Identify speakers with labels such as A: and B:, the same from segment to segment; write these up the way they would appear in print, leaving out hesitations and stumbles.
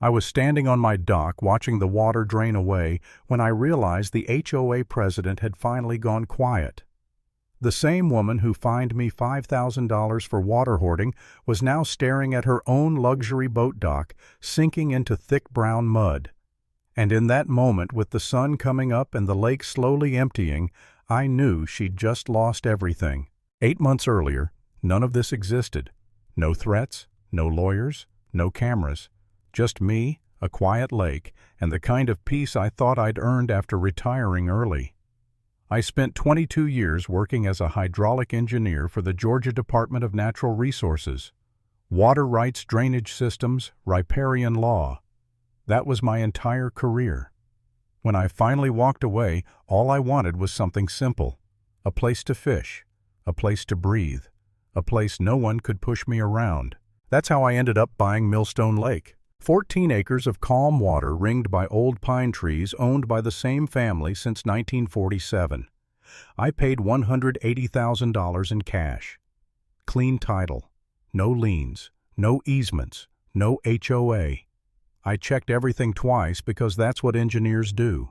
A: I was standing on my dock watching the water drain away when I realized the HOA president had finally gone quiet. The same woman who fined me $5,000 for water hoarding was now staring at her own luxury boat dock, sinking into thick brown mud. And in that moment, with the sun coming up and the lake slowly emptying, I knew she'd just lost everything. 8 months earlier, none of this existed. No threats, no lawyers, no cameras. Just me, a quiet lake, and the kind of peace I thought I'd earned after retiring early. I spent 22 years working as a hydraulic engineer for the Georgia Department of Natural Resources. Water rights, drainage systems, riparian law. That was my entire career. When I finally walked away, all I wanted was something simple. A place to fish, a place to breathe, a place no one could push me around. That's how I ended up buying Millstone Lake. 14 acres of calm water ringed by old pine trees owned by the same family since 1947. I paid $180,000 in cash. Clean title. No liens. No easements. No HOA. I checked everything twice because that's what engineers do.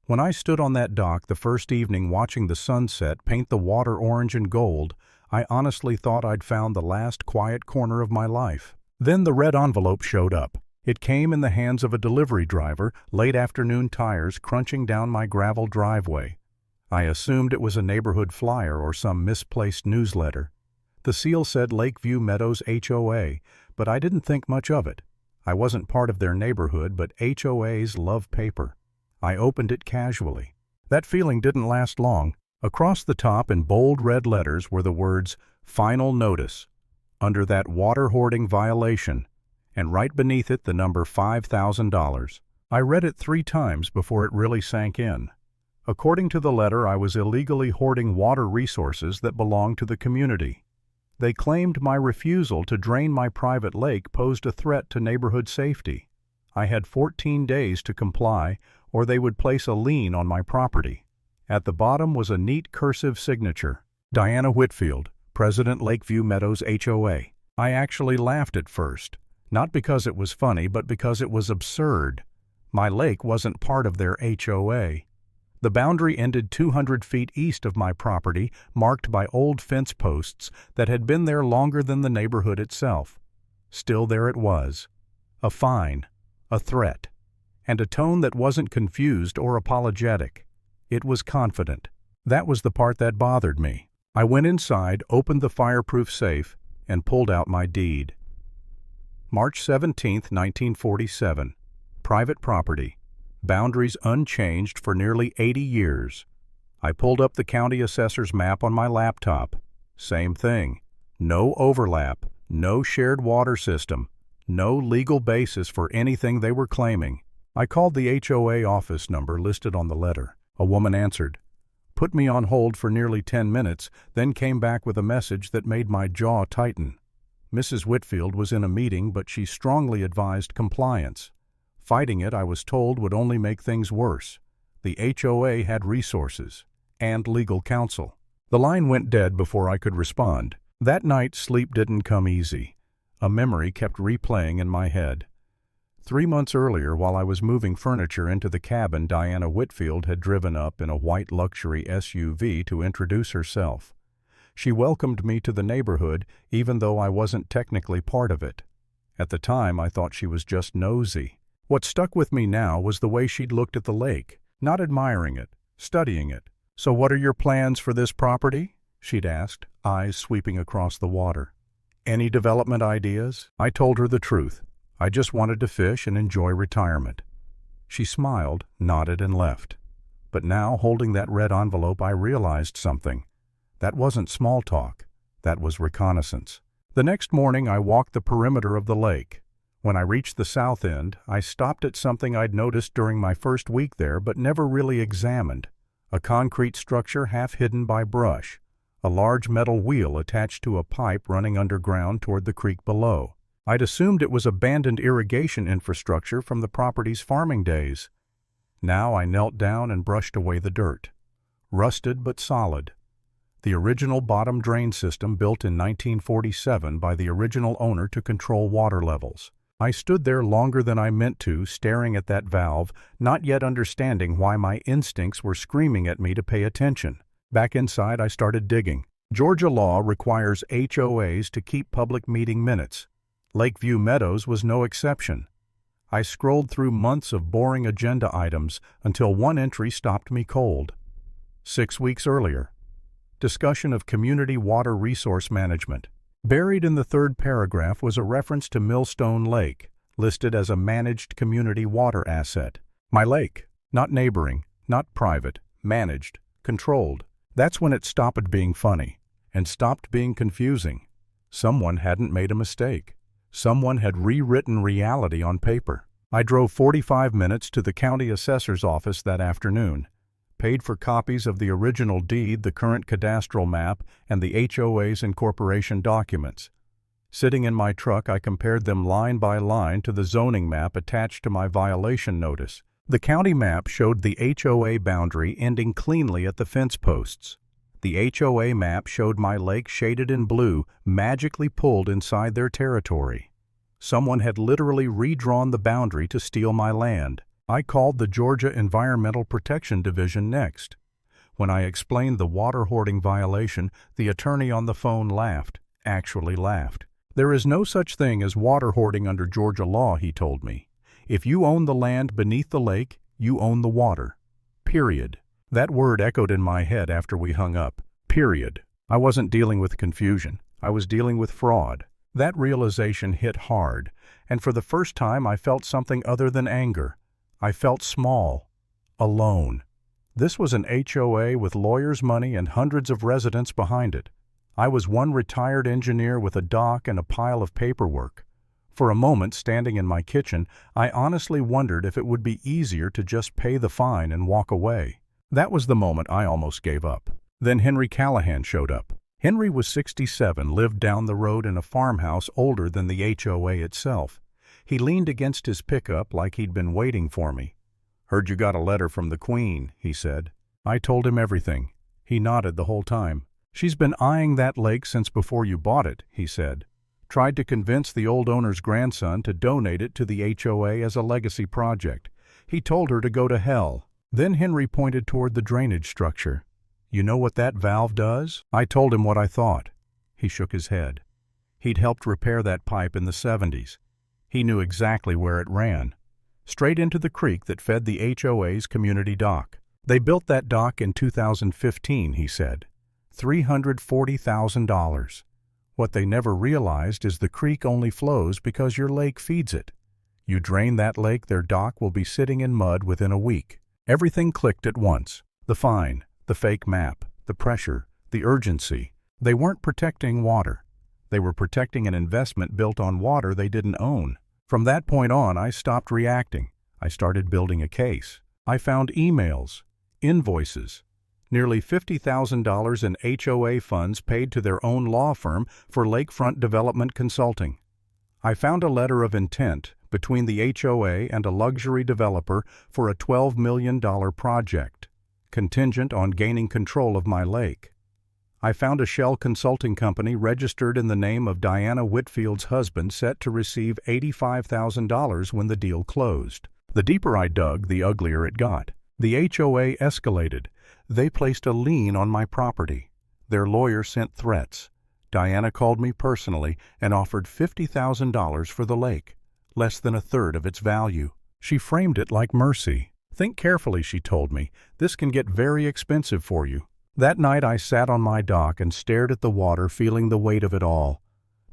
A: When I stood on that dock the first evening watching the sunset paint the water orange and gold, I honestly thought I'd found the last quiet corner of my life. Then the red envelope showed up. It came in the hands of a delivery driver, late afternoon tires crunching down my gravel driveway. I assumed it was a neighborhood flyer or some misplaced newsletter. The seal said Lakeview Meadows HOA, but I didn't think much of it. I wasn't part of their neighborhood, but HOAs love paper. I opened it casually. That feeling didn't last long. Across the top in bold red letters were the words, "Final Notice," under that water hoarding violation, and right beneath it the number $5,000. I read it 3 times before it really sank in. According to the letter, I was illegally hoarding water resources that belonged to the community. They claimed my refusal to drain my private lake posed a threat to neighborhood safety. I had 14 days to comply, or they would place a lien on my property. At the bottom was a neat cursive signature, Diana Whitfield, President, Lakeview Meadows HOA. I actually laughed at first, not because it was funny, but because it was absurd. My lake wasn't part of their HOA. The boundary ended 200 feet east of my property, marked by old fence posts that had been there longer than the neighborhood itself. Still there it was. A fine, a threat, and a tone that wasn't confused or apologetic. It was confident. That was the part that bothered me. I went inside, opened the fireproof safe, and pulled out my deed. March 17, 1947. Private property. Boundaries unchanged for nearly 80 years. I pulled up the county assessor's map on my laptop. Same thing. No overlap, no shared water system, no legal basis for anything they were claiming. I called the HOA office number listed on the letter. A woman answered, put me on hold for nearly 10 minutes, then came back with a message that made my jaw tighten. Mrs. Whitfield was in a meeting, but she strongly advised compliance. Fighting it, I was told, would only make things worse. The HOA had resources and legal counsel. The line went dead before I could respond. That night, sleep didn't come easy. A memory kept replaying in my head. 3 months earlier, while I was moving furniture into the cabin, Diana Whitfield had driven up in a white luxury SUV to introduce herself. She welcomed me to the neighborhood, even though I wasn't technically part of it. At the time, I thought she was just nosy. What stuck with me now was the way she'd looked at the lake, not admiring it, studying it. "So what are your plans for this property?" she'd asked, eyes sweeping across the water. "Any development ideas?" I told her the truth. I just wanted to fish and enjoy retirement. She smiled, nodded, and left. But now, holding that red envelope, I realized something. That wasn't small talk. That was reconnaissance. The next morning, I walked the perimeter of the lake. When I reached the south end, I stopped at something I'd noticed during my first week there but never really examined. A concrete structure half hidden by brush. A large metal wheel attached to a pipe running underground toward the creek below. I'd assumed it was abandoned irrigation infrastructure from the property's farming days. Now I knelt down and brushed away the dirt. Rusted but solid. The original bottom drain system built in 1947 by the original owner to control water levels. I stood there longer than I meant to, staring at that valve, not yet understanding why my instincts were screaming at me to pay attention. Back inside, I started digging. Georgia law requires HOAs to keep public meeting minutes. Lakeview Meadows was no exception. I scrolled through months of boring agenda items until one entry stopped me cold. 6 weeks earlier. Discussion of community water resource management. Buried in the third paragraph was a reference to Millstone Lake, listed as a managed community water asset. My lake, not neighboring, not private, managed, controlled. That's when it stopped being funny and stopped being confusing. Someone hadn't made a mistake. Someone had rewritten reality on paper. I drove 45 minutes to the county assessor's office that afternoon, paid for copies of the original deed, the current cadastral map, and the HOA's incorporation documents. Sitting in my truck, I compared them line by line to the zoning map attached to my violation notice. The county map showed the HOA boundary ending cleanly at the fence posts. The HOA map showed my lake shaded in blue, magically pulled inside their territory. Someone had literally redrawn the boundary to steal my land. I called the Georgia Environmental Protection Division next. When I explained the water hoarding violation, the attorney on the phone laughed, actually laughed. There is no such thing as water hoarding under Georgia law, he told me. If you own the land beneath the lake, you own the water. Period. That word echoed in my head after we hung up. Period. I wasn't dealing with confusion. I was dealing with fraud. That realization hit hard, and for the first time I felt something other than anger. I felt small, alone. This was an HOA with lawyers' money and hundreds of residents behind it. I was one retired engineer with a dock and a pile of paperwork. For a moment, standing in my kitchen, I honestly wondered if it would be easier to just pay the fine and walk away. That was the moment I almost gave up. Then Henry Callahan showed up. Henry was 67, lived down the road in a farmhouse older than the HOA itself. He leaned against his pickup like he'd been waiting for me. "Heard you got a letter from the Queen," he said. I told him everything. He nodded the whole time. "She's been eyeing that lake since before you bought it," he said. "Tried to convince the old owner's grandson to donate it to the HOA as a legacy project. He told her to go to hell." Then Henry pointed toward the drainage structure. "You know what that valve does?" I told him what I thought. He shook his head. He'd helped repair that pipe in the 70s. He knew exactly where it ran. Straight into the creek that fed the HOA's community dock. They built that dock in 2015, he said. $340,000. What they never realized is the creek only flows because your lake feeds it. You drain that lake, their dock will be sitting in mud within a week. Everything clicked at once. The fine, the fake map, the pressure, the urgency. They weren't protecting water. They were protecting an investment built on water they didn't own. From that point on, I stopped reacting. I started building a case. I found emails, invoices, nearly $50,000 in HOA funds paid to their own law firm for lakefront development consulting. I found a letter of intent between the HOA and a luxury developer for a $12 million project, contingent on gaining control of my lake. I found a shell consulting company registered in the name of Diana Whitfield's husband set to receive $85,000 when the deal closed. The deeper I dug, the uglier it got. The HOA escalated. They placed a lien on my property. Their lawyer sent threats. Diana called me personally and offered $50,000 for the lake, less than a third of its value. She framed it like mercy. "Think carefully," she told me. "This can get very expensive for you." That night I sat on my dock and stared at the water, feeling the weight of it all.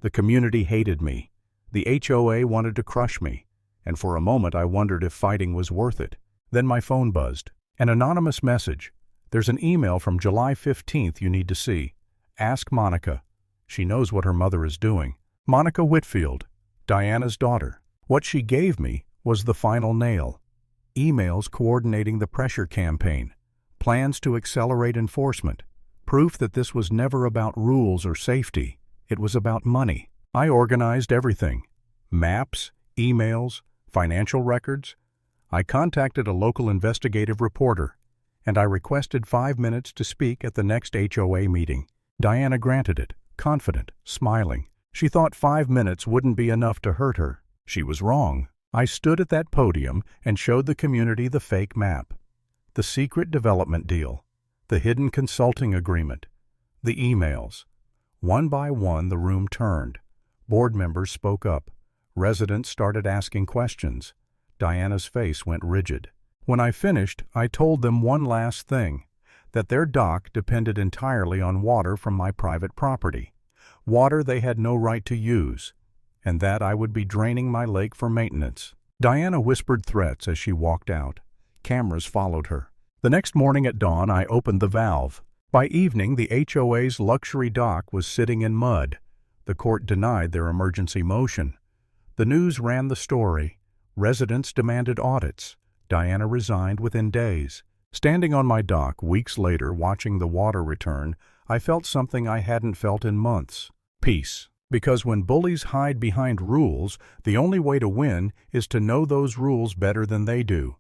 A: The community hated me. The HOA wanted to crush me. And for a moment I wondered if fighting was worth it. Then my phone buzzed. An anonymous message. "There's an email from July 15th you need to see. Ask Monica. She knows what her mother is doing." Monica Whitfield, Diana's daughter. What she gave me was the final nail. Emails coordinating the pressure campaign. Plans to accelerate enforcement. Proof that this was never about rules or safety. It was about money. I organized everything. Maps, emails, financial records. I contacted a local investigative reporter, and I requested 5 minutes to speak at the next HOA meeting. Diana granted it, confident, smiling. She thought 5 minutes wouldn't be enough to hurt her. She was wrong. I stood at that podium and showed the community the fake map, the secret development deal, the hidden consulting agreement, the emails. One by one, the room turned. Board members spoke up. Residents started asking questions. Diana's face went rigid. When I finished, I told them one last thing, that their dock depended entirely on water from my private property, water they had no right to use, and that I would be draining my lake for maintenance. Diana whispered threats as she walked out. Cameras followed her. The next morning at dawn, I opened the valve. By evening, the HOA's luxury dock was sitting in mud. The court denied their emergency motion. The news ran the story. Residents demanded audits. Diana resigned within days. Standing on my dock weeks later, watching the water return, I felt something I hadn't felt in months. Peace. Because when bullies hide behind rules, the only way to win is to know those rules better than they do.